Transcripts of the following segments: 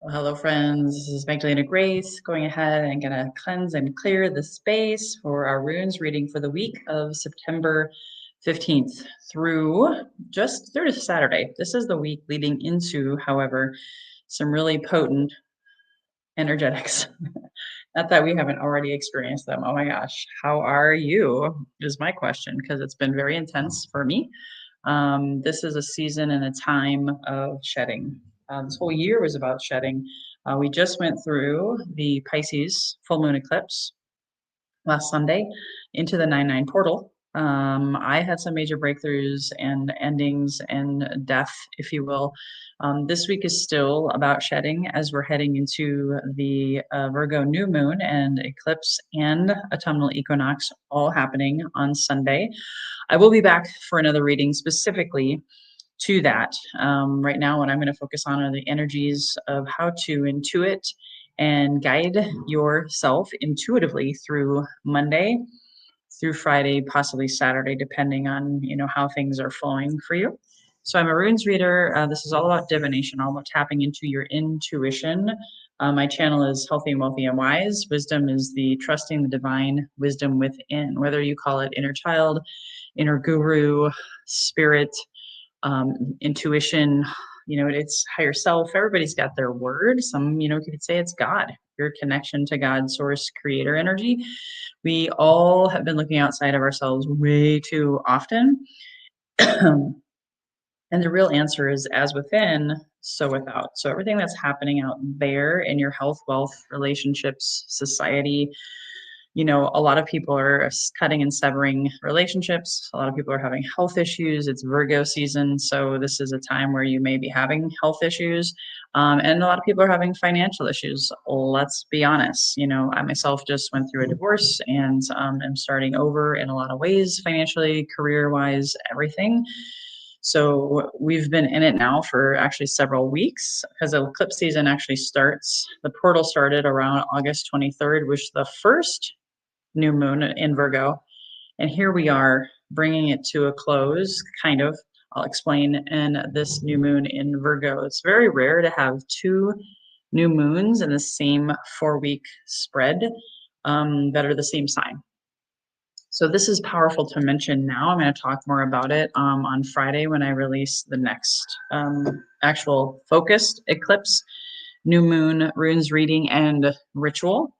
Well, hello, friends. This is Magdalena Grace going ahead and going to cleanse and clear the space for our runes reading for the week of September 15th through Saturday. This is the week leading into, however, some really potent energetics. Not that we haven't already experienced them. Oh my gosh, how are you? Is my question, because it's been very intense for me. This is a season and a time of shedding. This whole year was about shedding. We just went through the Pisces full moon eclipse last Sunday into the 9/9 portal. I had some major breakthroughs and endings and death, if you will. This week is still about shedding as we're heading into the Virgo new moon and eclipse and autumnal equinox all happening on Sunday. I will be back for another reading specifically to that. Right now, what I'm going to focus on are the energies of how to intuit and guide yourself intuitively through Monday through Friday, possibly Saturday, depending on how things are flowing for you. So I'm a runes reader. This is all about divination, all about tapping into your intuition. My channel is Healthy and Wealthy and Wise. Wisdom is the trusting the divine wisdom within, whether you call it inner child, inner guru, spirit, intuition, it's higher self. Everybody's got their word. Some, could say it's God, your connection to God, source, creator energy. We all have been looking outside of ourselves way too often. And the real answer is as within, so without. So everything that's happening out there in your health, wealth, relationships, society, a lot of people are cutting and severing relationships. A lot of people are having health issues. It's Virgo season. So this is a time where you may be having health issues. And a lot of people are having financial issues. Let's be honest. I myself just went through a divorce and am starting over in a lot of ways, financially, career-wise, everything. So we've been in it now for actually several weeks because the eclipse season actually starts. The portal started around August 23rd, which is the first new moon in Virgo. And here we are bringing it to a close, kind of. I'll explain in this new moon in Virgo. It's very rare to have two new moons in the same 4-week spread that are the same sign. So this is powerful to mention now. I'm going to talk more about it on Friday when I release the next actual focused eclipse, new moon, runes reading, and ritual.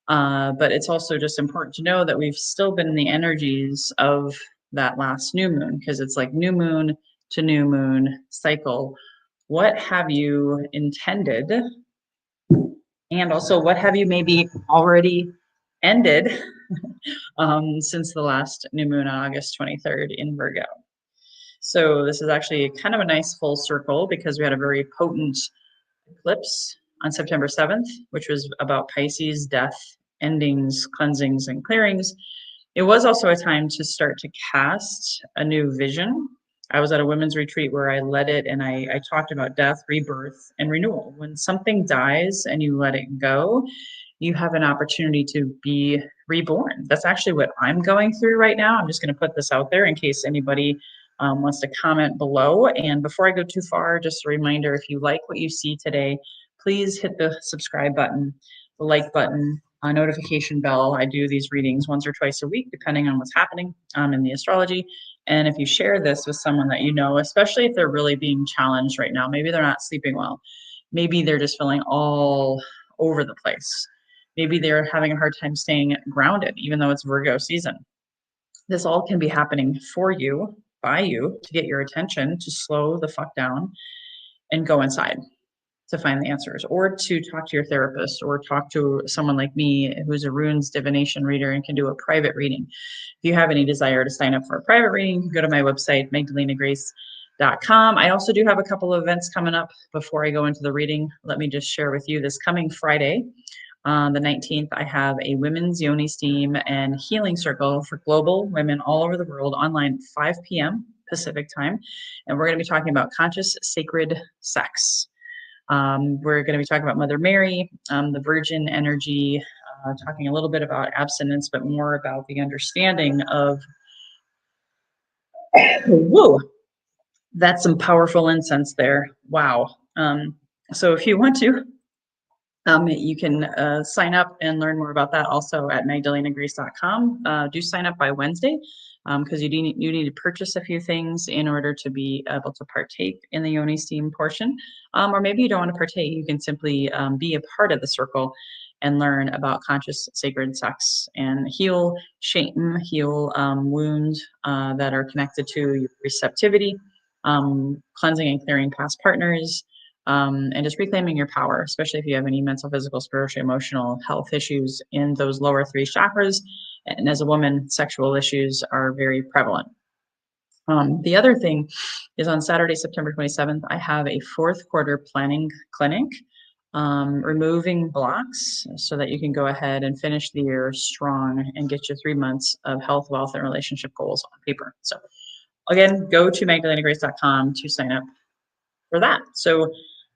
But it's also just important to know that we've still been in the energies of that last new moon because it's like new moon to new moon cycle. What have you intended? And also, what have you maybe already ended since the last new moon on August 23rd in Virgo? So this is actually kind of a nice full circle because we had a very potent eclipse on September 7th, which was about Pisces, death, endings, cleansings, and clearings. It was also a time to start to cast a new vision. I was at a women's retreat where I led it and I talked about death, rebirth, and renewal. When something dies and you let it go, you have an opportunity to be reborn. That's actually what I'm going through right now. I'm just going to put this out there in case anybody wants to comment below. And before I go too far, just a reminder, if you like what you see today, please hit the subscribe button, the like button, a notification bell. I do these readings once or twice a week, depending on what's happening in the astrology. And if you share this with someone that you know, especially if they're really being challenged right now, maybe they're not sleeping well, maybe they're just feeling all over the place. Maybe they're having a hard time staying grounded, even though it's Virgo season. This all can be happening for you, by you, to get your attention, to slow the fuck down and go inside to find the answers, or to talk to your therapist, or talk to someone like me who's a runes divination reader and can do a private reading. If you have any desire to sign up for a private reading, go to my website, magdalenagrace.com. I also do have a couple of events coming up before I go into the reading. Let me just share with you this coming Friday. On the 19th, I have a women's yoni steam and healing circle for global women all over the world online at 5 p.m. Pacific time. And we're going to be talking about conscious sacred sex. We're going to be talking about Mother Mary, the virgin energy, talking a little bit about abstinence, but more about the understanding of, whoa, that's some powerful incense there. Wow. So if you want to You can sign up and learn more about that also at magdalenagrace.com. Do sign up by Wednesday because you need to purchase a few things in order to be able to partake in the yoni steam portion. Or maybe you don't want to partake, you can simply be a part of the circle and learn about conscious sacred sex and heal shame, heal wounds that are connected to your receptivity, cleansing and clearing past partners, and just reclaiming your power, especially if you have any mental, physical, spiritual, emotional health issues in those lower three chakras. And as a woman, sexual issues are very prevalent. The other thing is on Saturday, September 27th, I have a fourth quarter planning clinic, removing blocks so that you can go ahead and finish the year strong and get your 3 months of health, wealth, and relationship goals on paper. So again, go to magdalenagrace.com to sign up for that. So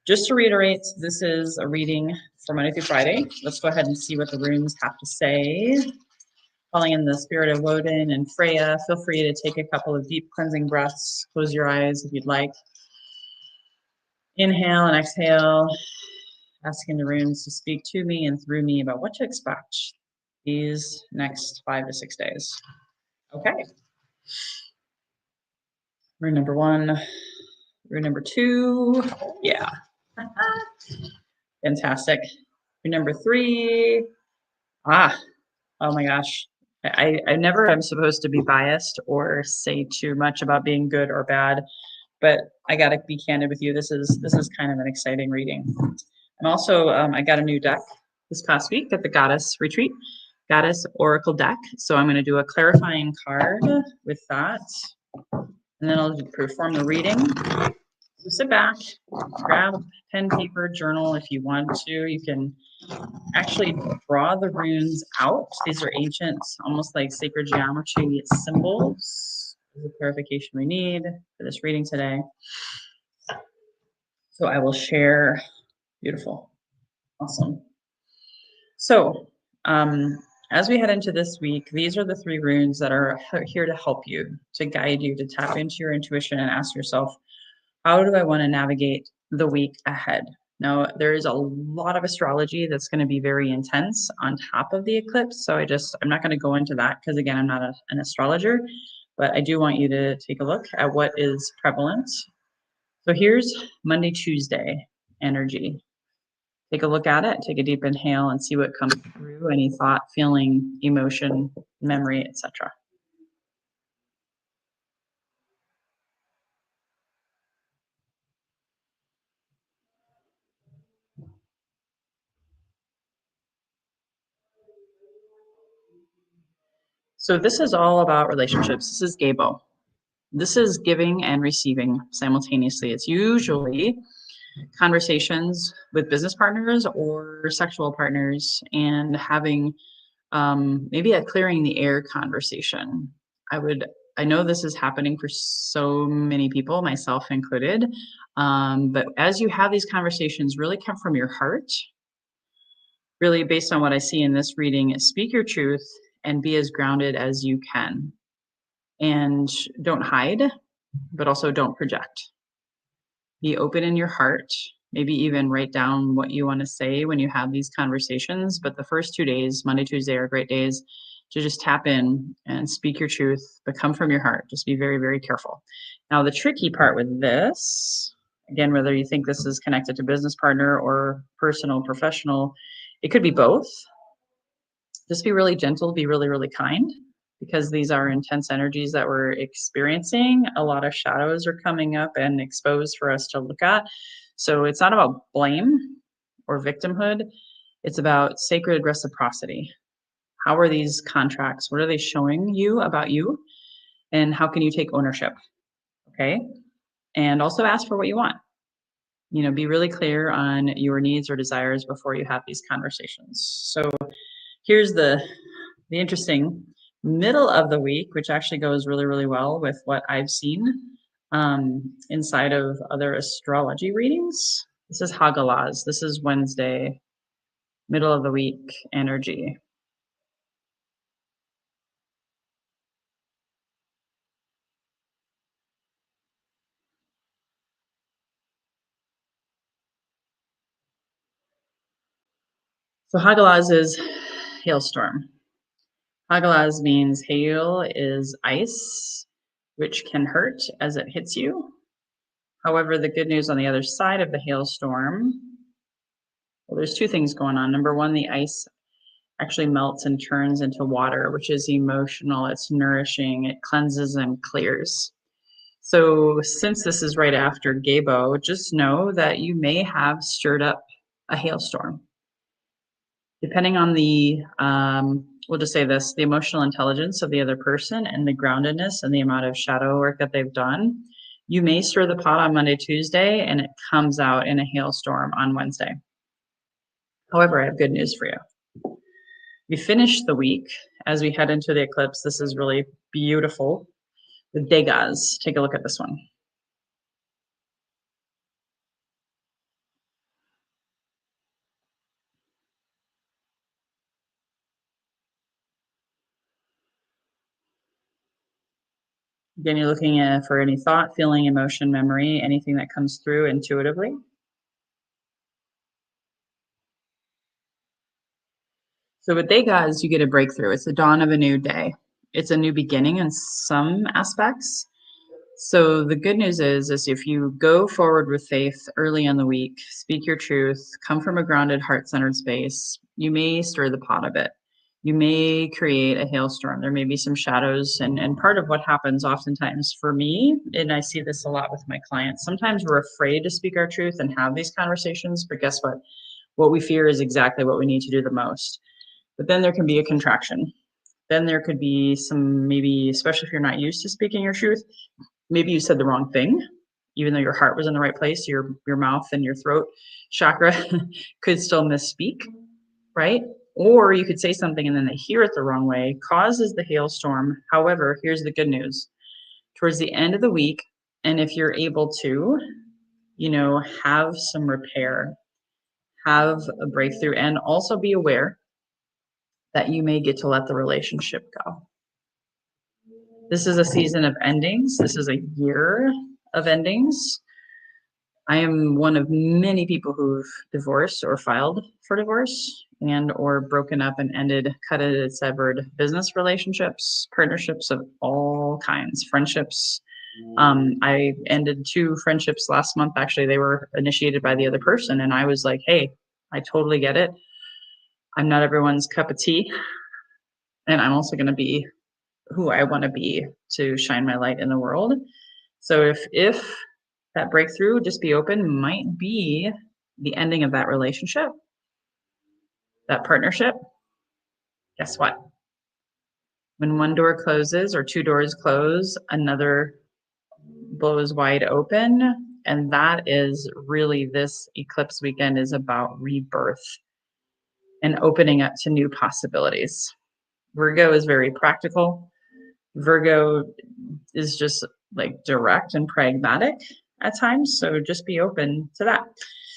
just to reiterate, this is a reading for Monday through Friday. Let's go ahead and see what the runes have to say. Calling in the spirit of Woden and Freya, feel free to take a couple of deep cleansing breaths. Close your eyes if you'd like. Inhale and exhale, asking the runes to speak to me and through me about what to expect these next 5 to 6 days. Okay. Rune number 1, rune number 2. Yeah. Fantastic. Rune number 3. Oh my gosh. I never am supposed to be biased or say too much about being good or bad, but I gotta be candid with you. This is kind of an exciting reading. And also, I got a new deck this past week at the Goddess Retreat, Goddess Oracle deck. So I'm going to do a clarifying card with that, and then I'll perform the reading. So sit back, grab a pen, paper, journal if you want to. You can actually draw the runes out. These are ancient, almost like sacred geometry symbols. The clarification we need for this reading today. So I will share. Beautiful. Awesome. So as we head into this week, these are the 3 runes that are here to help you, to guide you, to tap into your intuition and ask yourself, how do I want to navigate the week ahead? Now, there is a lot of astrology that's going to be very intense on top of the eclipse. So I'm not going to go into that because, again, I'm not an astrologer, but I do want you to take a look at what is prevalent. So here's Monday, Tuesday energy. Take a look at it, take a deep inhale and see what comes through, any thought, feeling, emotion, memory, etc. So this is all about relationships. This is Gabo. This is giving and receiving simultaneously. It's usually conversations with business partners or sexual partners and having maybe a clearing the air conversation. I know this is happening for so many people, myself included. But as you have these conversations, really come from your heart. Really, based on what I see in this reading, speak your truth and be as grounded as you can. And don't hide, but also don't project. Be open in your heart. Maybe even write down what you want to say when you have these conversations. But the first 2 days, Monday, Tuesday, are great days to just tap in and speak your truth, but come from your heart. Just be very, very careful. Now, the tricky part with this, again, whether you think this is connected to business partner or personal, professional, it could be both. Just be really gentle, be really, really kind, because these are intense energies that we're experiencing. A lot of shadows are coming up and exposed for us to look at. So it's not about blame or victimhood. It's about sacred reciprocity. How are these contracts? What are they showing you about you? And how can you take ownership? Okay. And also ask for what you want. Be really clear on your needs or desires before you have these conversations. So here's the interesting middle of the week, which actually goes really, really well with what I've seen inside of other astrology readings. This is Hagalaz. This is Wednesday, middle of the week energy. So Hagalaz is hailstorm. Hagalaz means hail is ice, which can hurt as it hits you. However, the good news on the other side of the hailstorm, well, there's two things going on. Number one, the ice actually melts and turns into water, which is emotional, it's nourishing, it cleanses and clears. So since this is right after Gabo, just know that you may have stirred up a hailstorm. Depending on the, we'll just say this, the emotional intelligence of the other person and the groundedness and the amount of shadow work that they've done, you may stir the pot on Monday, Tuesday, and it comes out in a hailstorm on Wednesday. However, I have good news for you. We finish the week as we head into the eclipse. This is really beautiful. The Degas. Take a look at this one. Again, you're looking for any thought, feeling, emotion, memory, anything that comes through intuitively. So with Degas, you get a breakthrough. It's the dawn of a new day. It's a new beginning in some aspects. So the good news is if you go forward with faith early in the week, speak your truth, come from a grounded, heart-centered space, you may stir the pot a bit. You may create a hailstorm. There may be some shadows. And part of what happens oftentimes for me, and I see this a lot with my clients, sometimes we're afraid to speak our truth and have these conversations, but guess what? What we fear is exactly what we need to do the most. But then there can be a contraction. Then there could be some, maybe, especially if you're not used to speaking your truth, maybe you said the wrong thing, even though your heart was in the right place, your mouth and your throat chakra could still misspeak, right? Or you could say something and then they hear it the wrong way, causes the hailstorm. However, here's the good news. Towards the end of the week, and if you're able to, have some repair, have a breakthrough, and also be aware that you may get to let the relationship go. This is a season of endings. This is a year of endings. I am one of many people who've divorced or filed for divorce and or broken up and ended, cutted, severed business relationships, partnerships of all kinds, friendships. I ended 2 friendships last month. Actually, they were initiated by the other person. And I was like, hey, I totally get it. I'm not everyone's cup of tea. And I'm also going to be who I want to be to shine my light in the world. So if that breakthrough, just be open, might be the ending of that relationship, that partnership, guess what? When one door closes or 2 doors close, another blows wide open. And that is really, this eclipse weekend is about rebirth and opening up to new possibilities. Virgo is very practical. Virgo is just like direct and pragmatic at times. So just be open to that.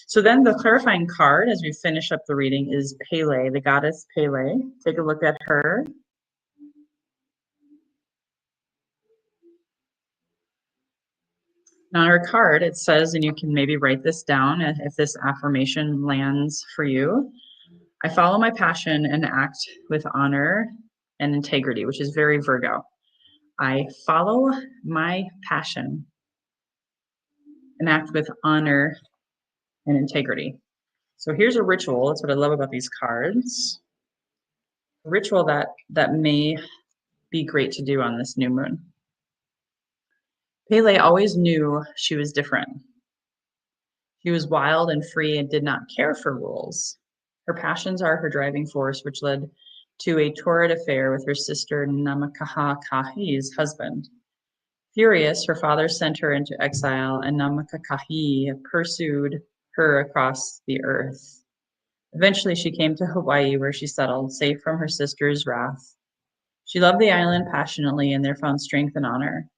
So then the clarifying card as we finish up the reading is Pele, the goddess Pele. Take a look at her. Now, on her card, it says, and you can maybe write this down if this affirmation lands for you. I follow my passion and act with honor and integrity, which is very Virgo. I follow my passion and act with honor and integrity. So here's a ritual. That's what I love about these cards. A ritual that may be great to do on this new moon. Pele always knew she was different. She was wild and free and did not care for rules. Her passions are her driving force, which led to a torrid affair with her sister Namakakahi's husband. Furious, her father sent her into exile, and Namakakahi pursued her across the earth. Eventually, she came to Hawaii, where she settled, safe from her sister's wrath. She loved the island passionately and there found strength and honor.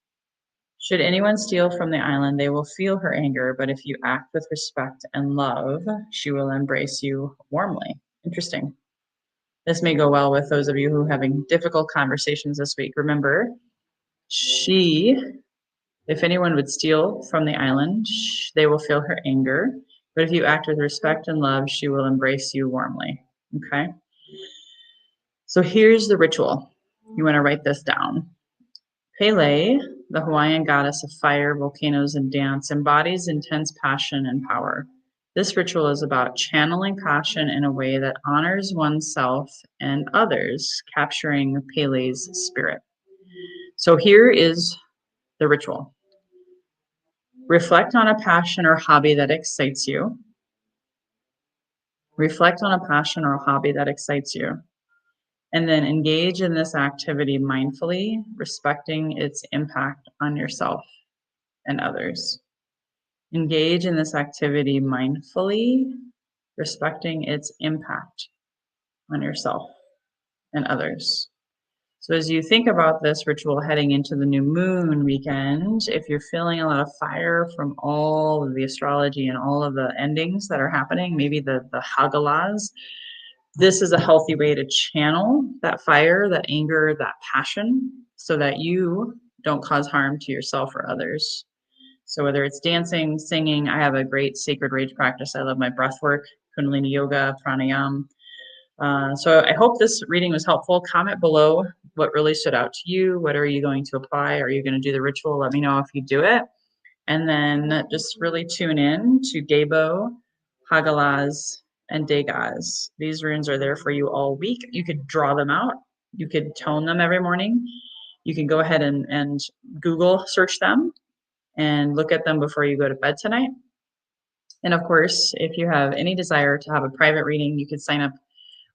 Should anyone steal from the island, they will feel her anger, but if you act with respect and love, she will embrace you warmly. Interesting. This may go well with those of you who are having difficult conversations this week. Remember, if anyone would steal from the island, they will feel her anger, but if you act with respect and love, she will embrace you warmly. Okay. So here's the ritual. You want to write this down. Pele, the Hawaiian goddess of fire, volcanoes, and dance, embodies intense passion and power. This ritual is about channeling passion in a way that honors oneself and others, capturing Pele's spirit. So here is the ritual. Reflect on a passion or hobby that excites you. Reflect on a passion or a hobby that excites you. And then engage in this activity mindfully, respecting its impact on yourself and others. Engage in this activity mindfully, respecting its impact on yourself and others. So as you think about this ritual heading into the new moon weekend, if you're feeling a lot of fire from all of the astrology and all of the endings that are happening, maybe the Hagalas, this is a healthy way to channel that fire, that anger, that passion, so that you don't cause harm to yourself or others. So whether it's dancing, singing, I have a great sacred rage practice. I love my breath work, Kundalini yoga, pranayam. So I hope this reading was helpful. Comment below what really stood out to you. What are you going to apply? Are you going to do the ritual? Let me know if you do it. And then just really tune in to Gebo, Hagalaz, and Degaz. These runes are there for you all week. You could draw them out. You could tone them every morning. You can go ahead and Google search them and look at them before you go to bed tonight. And of course, if you have any desire to have a private reading, you could sign up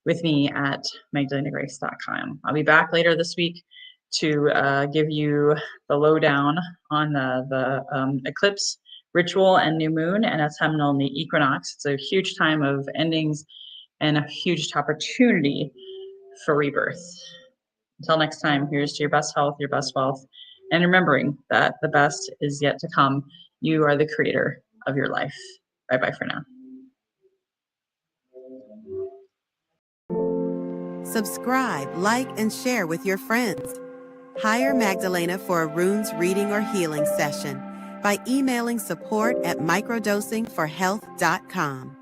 with me at magdalenagrace.com. I'll be back later this week to give you the lowdown on the eclipse ritual and new moon and autumnal and the equinox. It's a huge time of endings and a huge opportunity for rebirth. Until next time, here's to your best health, your best wealth, and remembering that the best is yet to come. You are the creator of your life. Bye-bye for now. Subscribe, like, and share with your friends. Hire Magdalena for a runes reading or healing session by emailing support@microdosingforhealth.com.